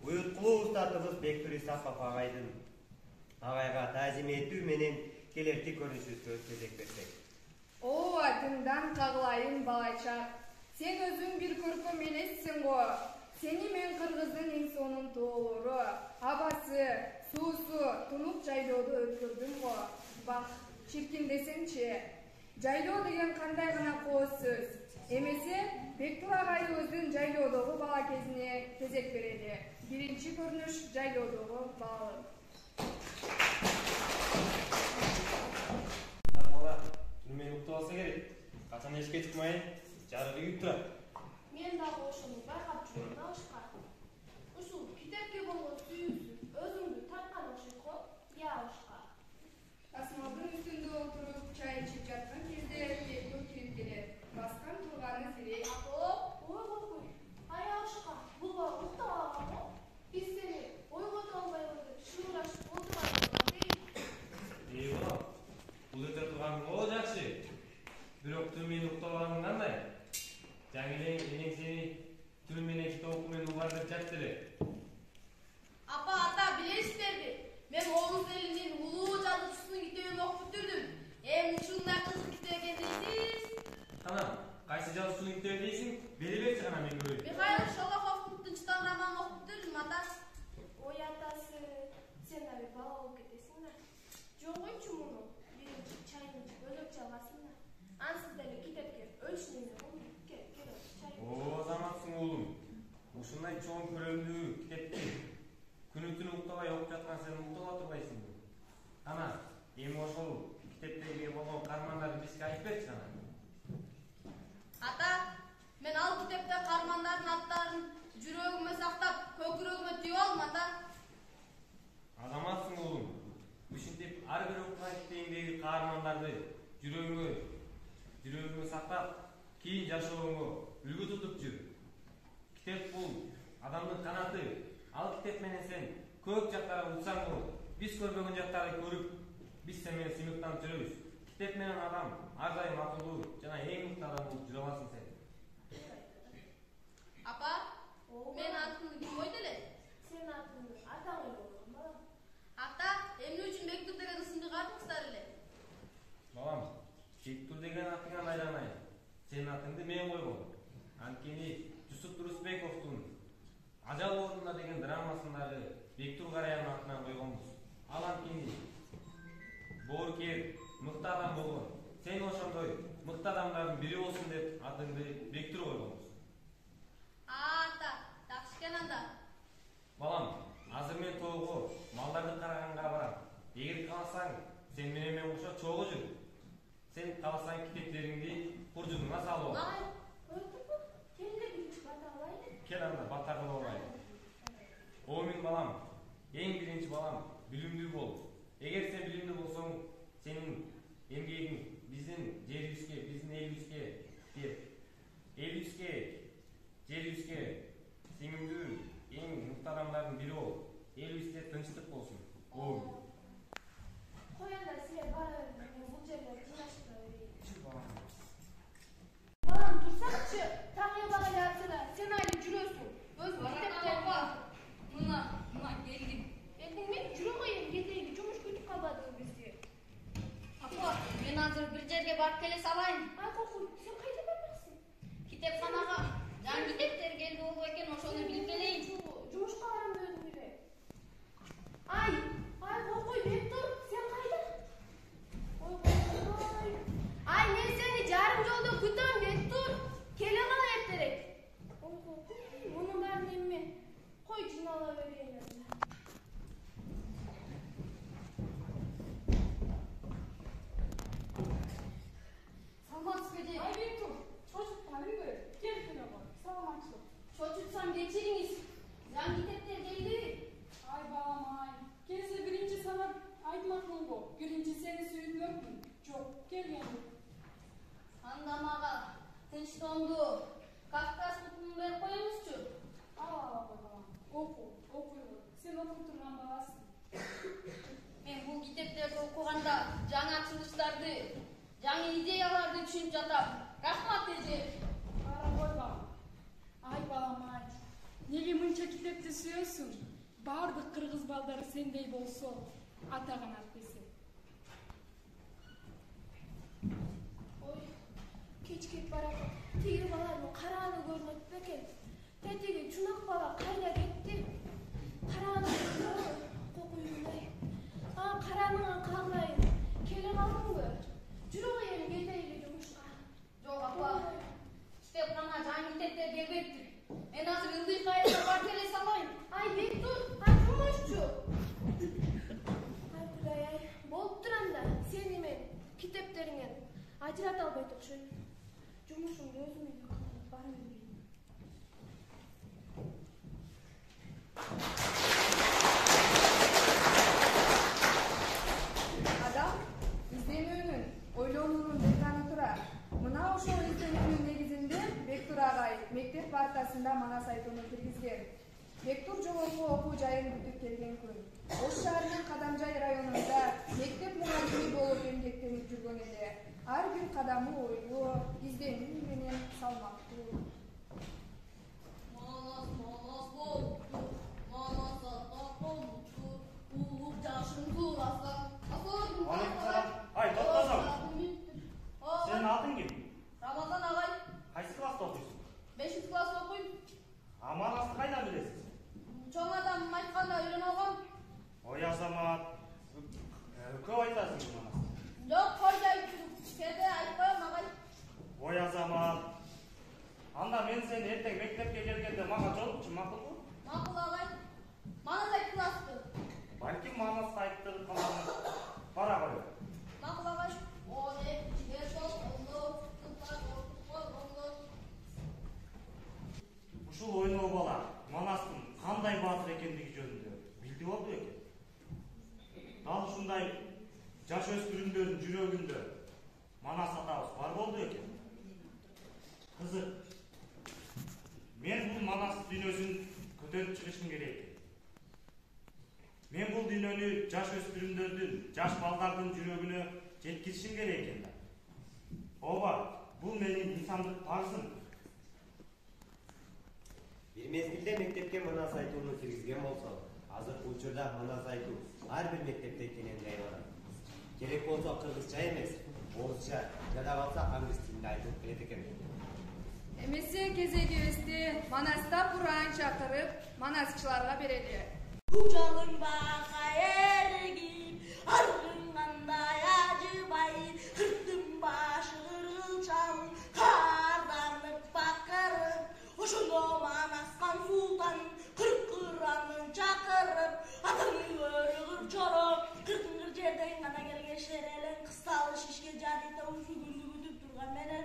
Уюткулуу устатыбыз Бектур Исаков агайга таазим этүү менен келерки көрүнүшүбүзгө кезек берсек. О, атыңдан кагылайын балачак. Сен өзүң бир көркөм элессиң го. Сени мен кыргыздын эң сонун тоолору, абасы, суусу, тунук жайлоодо өткөрдүм го. Бах, чиркин десеңчи. Жайлоо деген кандай гана кооз сөз. Эмесе, Бектур агайыбыздын жайлоодогу бала кезине кезек берели. Биринчи көрүнүш жайлоодогу балалык. Бала, мен уктап алса керек. Качан эшикке чыкмайын, жарык үйүп турат. Мен дагы ошону байкап жүрөм да ошка. Ушул китепке болгон сүйүүсүң өзүңдү тарткан окшойт го. Я ошка. Тасмалдын үстүндө отуруп чай ичип жаткан кезде Бектур кирип келет. Баскан турганы сирей. Ой кокуй. Ай ошка, бул бала уктап алган го. Биз сени ойгото албайбы деп шуурашып отурган дейм. Балам, бул өтө турганың го жакшы. Бирок түн мен уктап алганың кандай? Жаңы эне сени түн менен китеп окуу менен угар деп жатты эле. Апа, ата билесиздерби? Мен Оңуз элинин улуу жазуучусунун китебин окуп бүтүрдүм. Ушундай кызык китеп экен дейсиз. Кана, кайсы жазуучунун китеби дейсиң? Бери берчи кана мен көрөйүн. Михаил Шолоховдун Тынчтан романын окуп бүтүрдүм, ата. Ой, атасы, сен дагы бала болуп кетесиң да. Жок койчу муну. Биринчи чайын ичип өзөкчө аласың да. Ансыз деле китепке өлчү неме болду. Кел, чай. О, заматсың уулум. Ушундай чоң көрөмдүү китепти күнү түнү уктабай окуп жаткан сен уктап отурбайсыңбы? Ана, эми ошол китептеги болгон каармандарды бизге айтып берчи ана. Ата, мен ал китепте каармандардын аттарын жүрөгүмө сактап, көкүрөгүмө тийип алдым, ата. Азаматсың уулум. Ушинтип ар бир окуган китебиңдеги каармандарды жүрөгүңө сактап, кийин жашооңо үлгү тутуп жүр. Китеп бул адамдын канаты. Ал китеп менен сен көп жактарга учсаң болот. Биз көрбөгөн жактарды көрүп, биз сен менен сыймыктанып жүрөбүз. Китеп менен адам ар дайым акылдуу жана эң мыкты адам болуп жүрө аласың сен. Апа, мен атымды ким койду эле? Сен атыңды атаң ойлогон балам. Ата, эмне үчүн Бектур деген ысымды кардыңыздар эле? Балам, Бектур деген атыңан айланайын. Сенин атыңды мен койгом. Анткени Жусуп Турусбековдун Ажал ордунда деген драмасындагы Бектур Караянын атынан койгонбуз. Ал анткени боорукер, мыкты адам болгон. Сен ошондой мыкты адамдардын бири болсун деп атыңды Бектур койгонбуз. Ата, жакшы экен анда. Балам, азыр мен тоого малдарды караганга барам. Эгер кааласаң, сен менен кошо чогуу жүр. Сен кааласаң китептериңди куржунуңа салып ал. Ай, өтүп келде биринчи бата алайлы. Кел анда бата кылып алайлы. О мен балам, эң биринчи балам, билимдүү бол. Эгер сен билимдүү болсоң, сенин эмгегиң биздин жерибизге, биздин элибизге, жерибизге сиңимдүү эң мыкты адамдардын бири бол. Элибизде тынчтык болсун. Кой анда силер бара бер, мен бул жерде жыйнашып берейин. Балам, турсаңчы, так эбак эле атса да, сен айлы жүрөсүң. Өзүң китептерди бак. Мына келдим. Келдиңби? Жүрө коеюн, кетейин. Жумуш күтүп калбадыбы бизди? Апа, мен азыр бир жерге барып келе салайын. Ай, кокуй, сен кайда барасың? Китепканага жаңы китептер келди болду экен, ошону билип келейин. Жумушка барам дедим эле. Ай, кокуй, Бектур, сен кайда? Ой, кокуй. Ай, мен сени жарым жолдо күтөм, Бектур. Келе кала эртерээк. Ой, кокуй, мунун баарын эми кой жыйнала берейин. Саламатсызбы эже? Ай, Бектур, чочутпадыңбы? Кел келе. Саламатчылык. Чочутсам кечириңиз. Жаңы китептер келди. Ай балам ай. Келсе биринчи санап айтмакмын го. Биринчи сени сүйүтмөкмүн. Жок, келгенмин. Анда мага Тынчтонду, Кавказ кутун берип коюңузчу. Ала кой балам. Окуй. Сен окуп турган баласың. Мен бул китептерди окуганда жаңы ачылыштарды, жаңы идеяларды түшүнүп жатам. Рахмат эже. Ара кой балам. Ай балам ай. Неге мынча китепти сүйөсүң? бардык кыргыз балдары сендей болсо атаган ат десе. Ой, кечкеп барат. Тиги баланын карааны көрүнөт бекен. Тетиги чунак бала кайда кетти? Карааны кокуюндай. Карааныңан кагылайын. Келе калдыңбы? Жүрө коеюн кетейли жумушка. Жок апа. Китепкана жаңы китептер келбептир. Мен азыр ылдый кайда бар келе салайын. Ай, Бектур, качмашчу. Ай, Кудай, ай, болуп турам да, сени мен китептериңен ажырата албайт окшойм. Жумушумду өзүм эле кылып бара берейин. Адам изденүүнүн, ойлонуунун деканы тура. Мына ошол изденүүнүн негизинде Бектур агай мектеп партасында манас айтууну киргизген. Бектур жогорку окуу жайын бүтүп келген күн. Ош шаарынын Кадамжай районунда мектеп мугалими болуп эмгектенип жүргөн эле. Ар бир кадамы ойлуу, изденүү менен салмактуу. Манас болду, манас атакончу, улуп жашын турасаң. Алейкумсалам. Ай, токтосоң. Сенин атың ким? Рамазан агай, Кайсы класста окуйсуң? 5-класс окуйм. Манасты кайдан билесиз? Чоң адам айтканда үйрөнүп алгам. Ой азамат, көп айтасың манас. Жок, койда кеде айтпайм агай. Ой азамат, анда мен сени эртең мектепке келгенде мага жолукчу, макулбу? Макул агай. Манас айткыласты. Балким манасты айттырып калам. Бара кой. Макул агай. О, не, Ушул ойноо бала манастын кандай баатыр экендиги жөнүндө билди болду экен. Дал ушундай жаш өспүрүмдөрдүн жүрөгүндө манас атабыз бар болду экен. Кызык. Мен бул манас дүйнөсүн көтөрүп чыгышым керек. Мен бул дүйнөнү жаш өспүрүмдөрдүн, жаш балдардын жүрөгүнө жеткизишим керек экен да. Ооба, бул менин инсандык парызым. Бир мезгилде мектепке манас айтууну киргизген болсо, азыркы учурда манас айтуу ар бир мектепте кеңири айылат. Керек болсо кыргызча эмес, орусча, жада калса англис тилинде айтылып келет экен. Эмесе кезегибизди манаста Буран чакырып, манасчыларга берели. Ужалың бака эргип, аргыңандай ажыбай, кырктын башы кыргылчал, карданып бакырып, ошондо манаскан султан, кырк кыранын чакырып, атаңын көрүгүр чороп, кыркынгыр жерден гана келген шерелен кысталы шишке жадыйта ушул күндү күтүп турган менен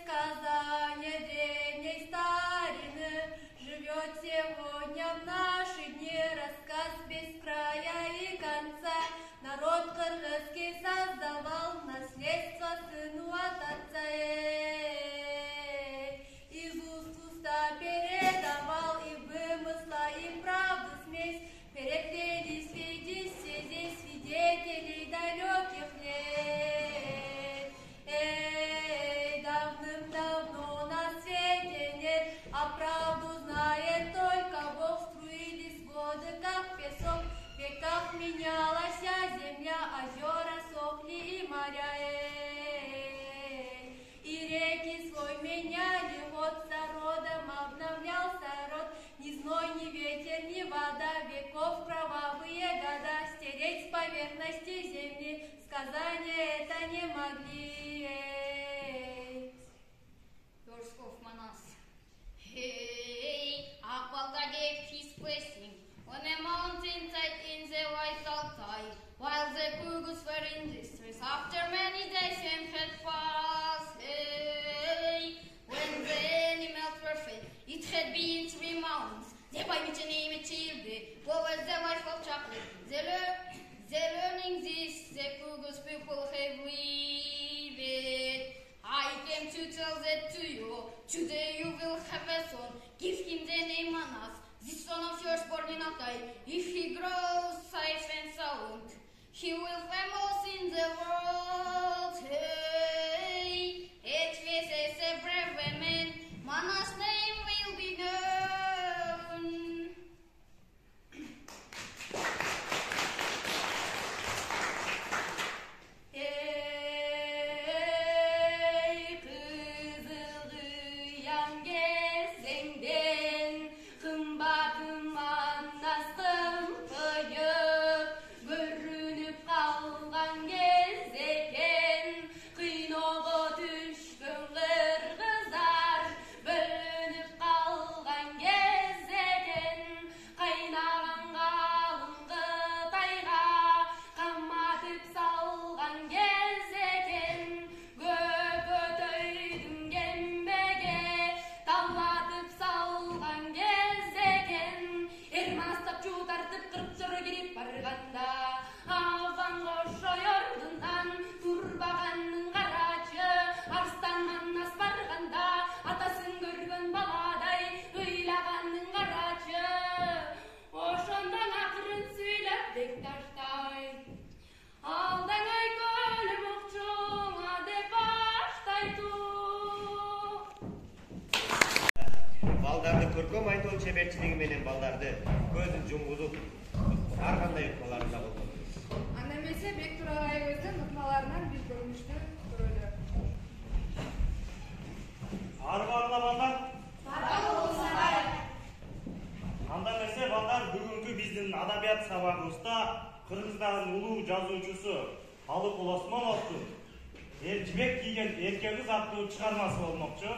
Сказание древней старины живет сегодня в наши дни. Рассказ без края и конца. Народ кыргызский создавал наследство сыну от отца. Из уст в уста передавал и вымысла, и правду смесь. Переплелись среди здесь свидетелей далеких лет. Давным-давно на свете нет, а правду знает только Бог. Струились годы, как песок, в веках менялась земля, озера сохли и моря. И реки свой меняли ход, за родом обновлялся род. Ни зной, ни ветер, ни вода, веков кровавые года стереть с поверхности земли сказания это не могли. Yorskov Manas. Hey, Aqualga gave his blessing on a mountainside in the white Altai, while the Kyrgyz were in distress after many days and had passed. Hey, when the animals were fed, it had been 3 months. They by which name it chilled, over the wife of chocolate. The learning this, the Kyrgyz people have lived. I came to tell that to you. Today you will have a son. Give him the name Manas, the son of yours born in Altai. If he grows safe and sound, he will famous in the world. Hey, it was a brave man. Manas name балдарды көркөм айтуу чеберчилиги менен балдарды көзүн жумгузуп ар кандай ыкмаларында колдонду. Анда эмесе Бектур агайыбыздын ыкмаларынан бир көрүнүштү көрөлү. Арбарла балдар. Анда эмесе балдар бүгүнкү биздин адабият сабагыбызда Кыргыздардын улуу жазуучусу Алып Осмоновдун Жибек кийген эрке кыз аттуу чыгармасы болмокчу.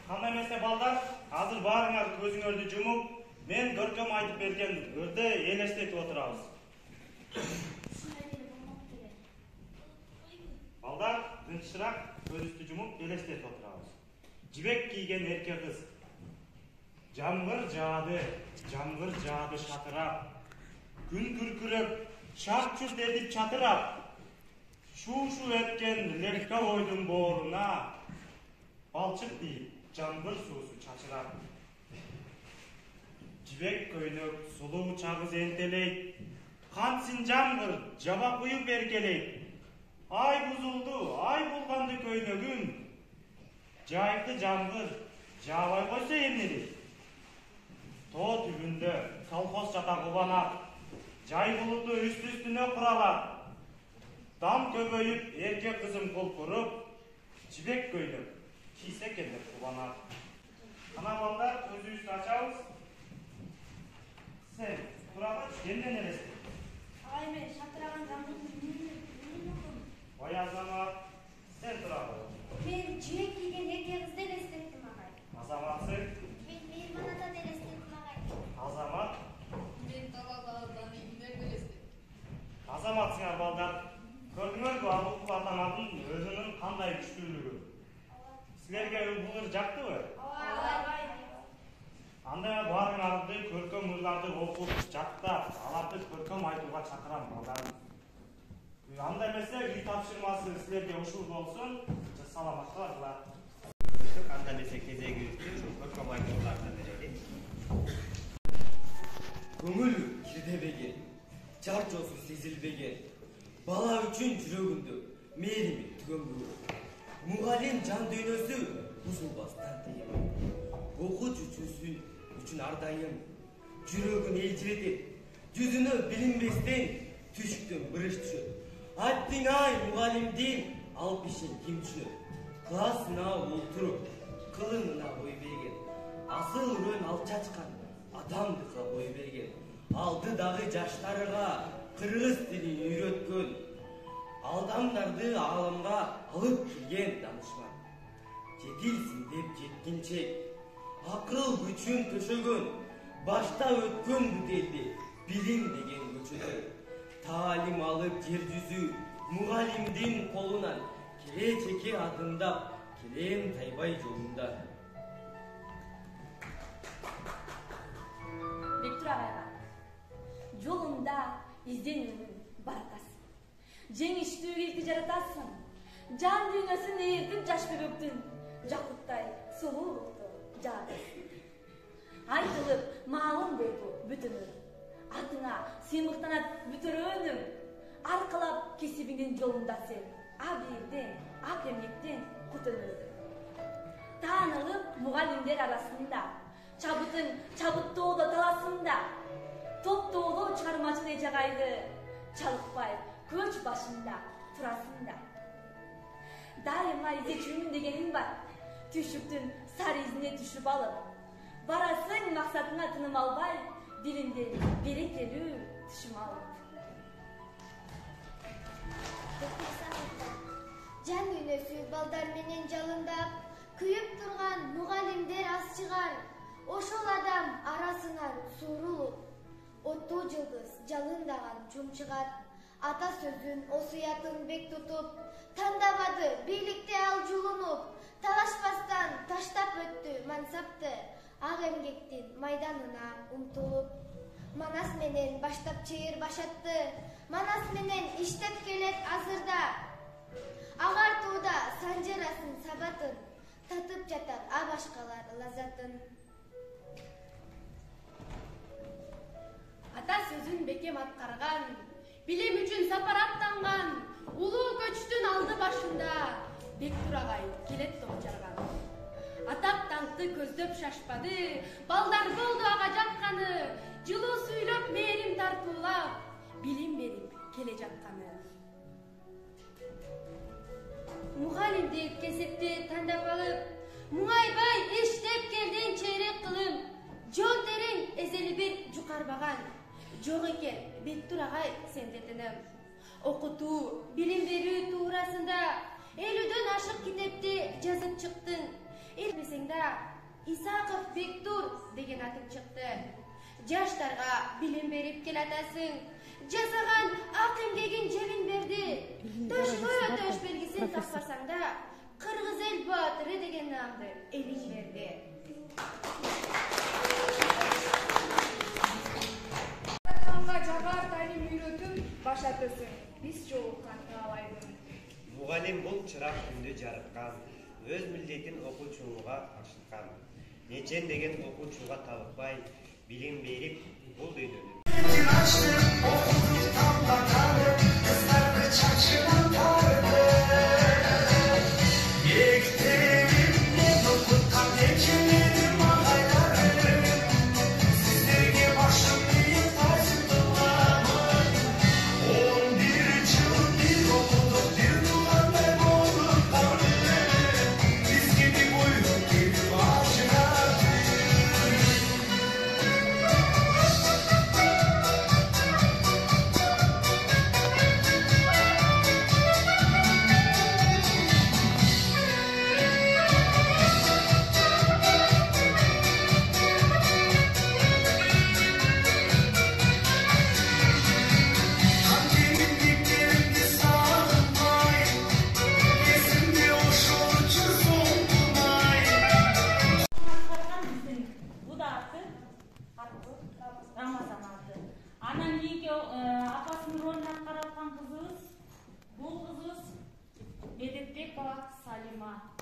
Кандай эмесе балдар, азыр баарыңар көзүңөрдү жумуп, мен көркөм айтып берген өрдө элестетип отурабыз. Балдар, тынчыраак көзүңүздү жумуп элестетип отурабыз. Жибек кийген эрке кыз. Жамгыр жаады шатырап. Күн күркүрөп, чарт-чурт этип чатырап. Шу эткен лекка ойдун бооруна балчык дейт жамгыр суусу чачырап. Жибек көйнөк сулуу чагыз энтелейт. Кантсин жамгыр жаба куюп эркелейт. Ай булганды көйнөгүн. Жайыкты жамгыр жаабай койсо эмнели? Тоо түбүндө колхоз жата кубанат. Жай булуту үстүнө куралат. Дам көбөйүп, эрке кызым колкуруп, жибек көйнөк кийсе экен деп кубанат. Ана балдар, көзүбүздү ачабыз. Сен турабы эмнени элестет? Агай, мен шатыраган жамгырдын үнүн окудум. Ой Азамат, сен турабы? Мен жибек кийген эрке кызды элестеттим, агай. Азаматсың? Мен Мейирман атаны элестеттим, агай. Азамат? Мен талабадан үйдүнө элестеттим. Азаматсыңар балдар. Көрдүңөрбү Алып атанадын өзүнүн кандай күчтүүлүгүн? Силерге бул жактыбы? Агай. Анда баарыңарды көркөм ырларды окуп, жаттап, аларды көркөм айтууга чакырам балдар. Анда эмесе үй тапшырмасы силерге ушул болсун. Саламат калыңыздар. Анда эмесе кезегибизди ушул көркөм айтуулардан берели. Көңүл кирдебеген, чарчоосу сезилбеген, бала үчүн жүрөгүндө мээрими түгөнгү. Мугалим жан дүйнөсү бузулбастан тыйым. Окуучусу үчүн ар дайым жүрөгүн элжиретип, жүзүнө билинбестен түшүктөн бырыш түшөт. Аттиң ай мугалимдин алып ишин ким түшүнөт? Классына олтуруп, кылымына бой берген, асыл өрөн ал чачкан адамдыкка бой берген. Алды дагы жаштарыга кыргыз тилин үйрөткөн, алдамдарды аламга алып келген данышман. Жетилсин деп жеткинчек, акыл күчүн төшөгөн, башта өткөн бүт билим деген көчөдө. Таалим алып жер жүзү мугалимдин колунан, келечекке адымдап, келем тайбай жолунда. Бектур агайга жолунда изденүүнүн баркасы. Жеңиштүү келти жаратасың. Жан дүйнөсүн ээртип жаш бөбөктүн жакуттай сулуулукту жаадасың. Айтылып маалым болду бүтүн өрүм. Атыңа сыймыктанат бүтөр өнүм. Аркалап кесибиңдин жолунда сен абийирден, ак эмгектен кутунурдун. Таанылып мугалимдер арасында, чабытың чабыттоодо таласында, топтоодо чыгармачыл эжагайды, чалыкпай көч башында турасында. Дайыма изечүүмүн дегеним бар, түшүктүн сары изине түшүп алып, барасың максатыңа тыным албай, билимден берекелүү түшүм алып. Жан дүйнөсү балдар менен жалындап, күйүп турган мугалимдер аз чыгар. Ошол адам арасынан суурулуп, оттуу жылдыз жалындаган жум чыгат. Ата сөзүн осуятын бек тутуп, тандабады бийликте ал жулунуп, талашпастан таштап өттү мансапты, ак эмгектин майданына умтулуп. Манас менен баштап чейир башатты, Манас менен иштеп келет азырда. Агартууда санжарасын сабатын, татып жатат а башкалар лазатын. Ата сөзүн бекем аткарган, билим үчүн сапар аттанган, улуу көчтүн алды башында Бектур агай келет топ жарган. Атак даңкты арды көздөп шашпады. Балдар болду ага жатканы, жылуу сүйлөп мээрим тартуулап, билим берип келе жатканы. Мугалимдик кесипти тандап алып, муңайбай иштеп келдин чейрек кылым. Жон терең эзели бир жукарбаган. Жок экен, Бектур агай сенде тыным. Окутуу, билим берүү туурасында 50дөн ашык китепти жазып чыктың. Элбесең да Исаков Бектур деген атың чыкты. Жаштарга билим берип келатасың. Жасаган ак эмгегиң жемин берди. Төш белгисин таппасаң да Кыргыз эл баатыры деген намды элиң берди. Жагар талим үйрөтүп башатысың. Биз жолуккан таалайдын. Мугалим бул чырак күндү жарыткан, өз милдетин окуучуга ашыткан. Нечен деген окуучуга табыкпай, билим берип бул дүйнөнү. Анан кийинки апасынын ролун аткарып аткан кызыбыз, бул кызыбыз Медетбекова Салима.